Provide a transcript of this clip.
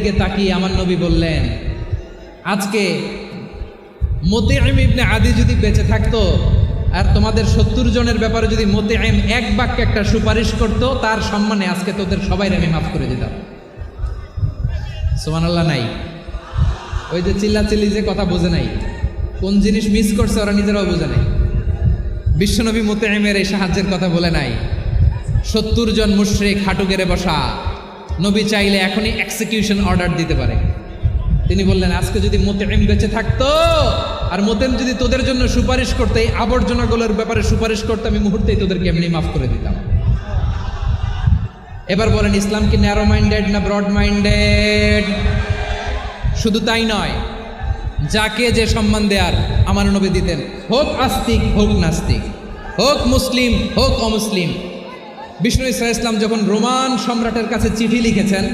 দিকে তাকিয়ে আমার নবী বললেন, আজকে মুতিঈম ইবনে আদি যদি বেঁচে থাকতো আর তোমাদের ৭০ জনের ব্যাপারে যদি মুতিঈম এক বাক্যে একটা সুপারিশ করতো, তার সম্মানে আজকে তোদের সবাইকে আমি মাফ করে দিতাম। সুবহানাল্লাহ নাই? ওই যে চিল্লাচিল্লি যে কথা বোঝে নাই, কোন জিনিস মিস করছে ওরা নিজেরাও বোঝে নাই। বিশ্বনবী মুতিঈমের এই সাহায্যের কথা বলে নাই। ৭০ জন মুশরিক হাঁটু গেড়ে বসা, নবী চাইলে এখনই এক্সিকিউশন অর্ডার দিতে পারে। তিনি বললেন, আজকে যদি মুতিঈম বেঁচে থাকতো আর মুতিঈম যদি তোদের জন্য সুপারিশ করতে, এই আবর্জনাগুলোর ব্যাপারে সুপারিশ করতে, আমি মুহূর্তেই তোদেরকে এমনি মাফ করে দিতাম। এবার বলেন, ইসলাম কি ন্যারো মাইন্ডেড না ব্রড মাইন্ডেড? শুধু তাই নয়, যাকে যে সম্মান দেয়ার আমার নবী দিতেন, হোক আস্তিক হোক নাস্তিক, হোক মুসলিম হোক অমুসলিম। বিষ্ণু ইসা ইসলাম যখন রোমান সম্রাটের কাছে চিঠি লিখেছেন,